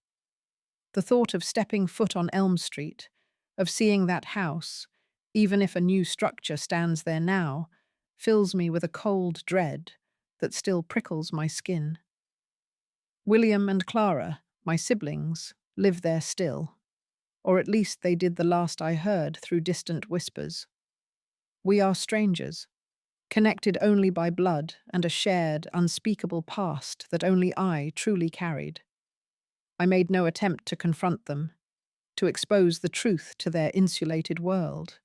The thought of stepping foot on Elm Street, of seeing that house, even if a new structure stands there now, fills me with a cold dread that still prickles my skin. William and Clara, my siblings, live there still, or at least they did the last I heard through distant whispers. We are strangers, connected only by blood and a shared, unspeakable past that only I truly carried. I made no attempt to confront them, to expose the truth to their insulated world.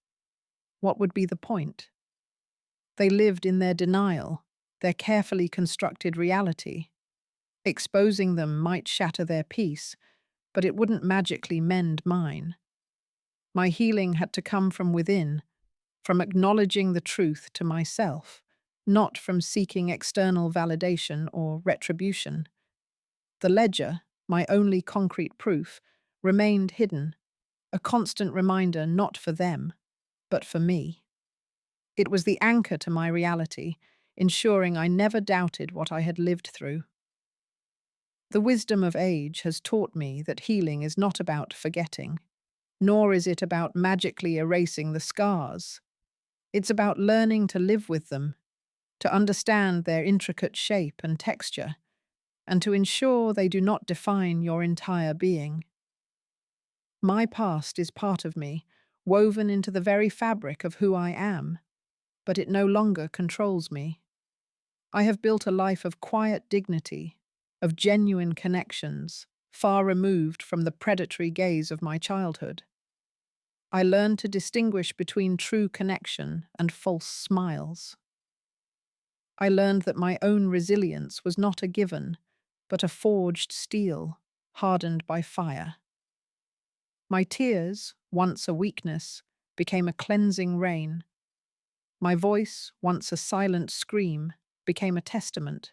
What would be the point? They lived in their denial, their carefully constructed reality. Exposing them might shatter their peace, but it wouldn't magically mend mine. My healing had to come from within, from acknowledging the truth to myself, not from seeking external validation or retribution. The ledger, my only concrete proof, remained hidden, a constant reminder not for them, but for me. It was the anchor to my reality, ensuring I never doubted what I had lived through. The wisdom of age has taught me that healing is not about forgetting, nor is it about magically erasing the scars. It's about learning to live with them, to understand their intricate shape and texture, and to ensure they do not define your entire being. My past is part of me, woven into the very fabric of who I am, but it no longer controls me. I have built a life of quiet dignity, of genuine connections, far removed from the predatory gaze of my childhood. I learned to distinguish between true connection and false smiles. I learned that my own resilience was not a given, but a forged steel, hardened by fire. My tears, once a weakness, became a cleansing rain. My voice, once a silent scream, became a testament.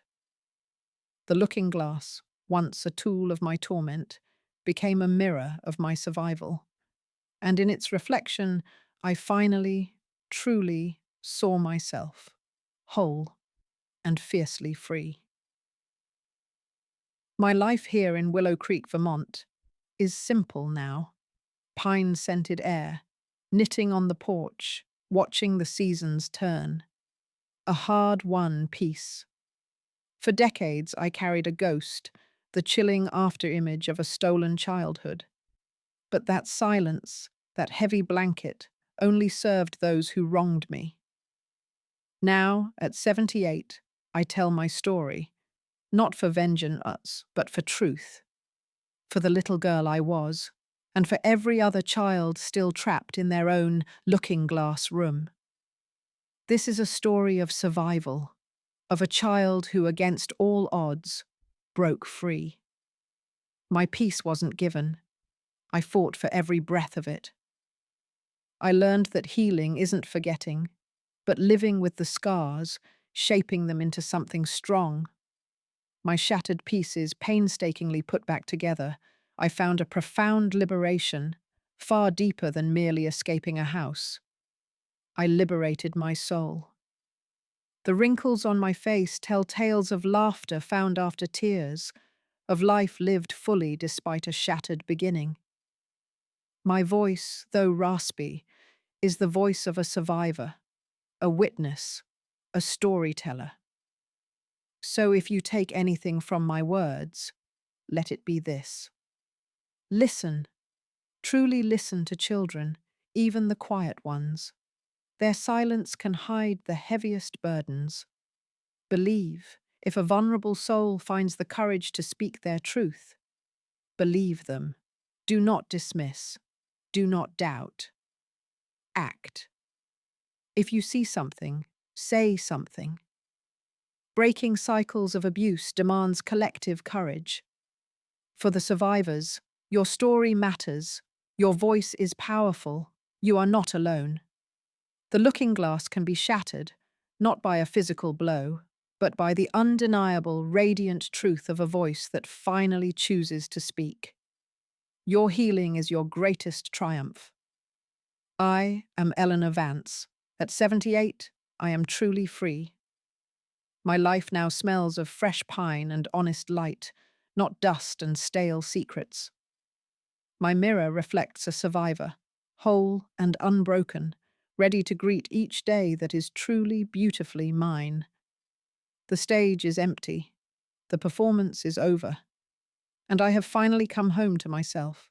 The looking glass, once a tool of my torment, became a mirror of my survival. And in its reflection, I finally, truly saw myself, whole and fiercely free. My life here in Willow Creek, Vermont, is simple now. Pine-scented air, knitting on the porch, watching the seasons turn. A hard-won peace. For decades I carried a ghost, the chilling after-image of a stolen childhood. But that silence, that heavy blanket, only served those who wronged me. Now, at 78, I tell my story, not for vengeance, but for truth. For the little girl I was, and for every other child still trapped in their own looking-glass room. This is a story of survival, of a child who, against all odds, broke free. My peace wasn't given. I fought for every breath of it. I learned that healing isn't forgetting, but living with the scars, shaping them into something strong. My shattered pieces painstakingly put back together, I found a profound liberation, far deeper than merely escaping a house. I liberated my soul. The wrinkles on my face tell tales of laughter found after tears, of life lived fully despite a shattered beginning. My voice, though raspy, is the voice of a survivor, a witness, a storyteller. So if you take anything from my words, let it be this. Listen, truly listen to children, even the quiet ones. Their silence can hide the heaviest burdens. Believe, if a vulnerable soul finds the courage to speak their truth. Believe them. Do not dismiss. Do not doubt. Act. If you see something, say something. Breaking cycles of abuse demands collective courage. For the survivors, your story matters. Your voice is powerful. You are not alone. The looking glass can be shattered, not by a physical blow, but by the undeniable, radiant truth of a voice that finally chooses to speak. Your healing is your greatest triumph. I am Eleanor Vance. At 78, I am truly free. My life now smells of fresh pine and honest light, not dust and stale secrets. My mirror reflects a survivor, whole and unbroken, ready to greet each day that is truly, beautifully mine. The stage is empty. The performance is over. And I have finally come home to myself.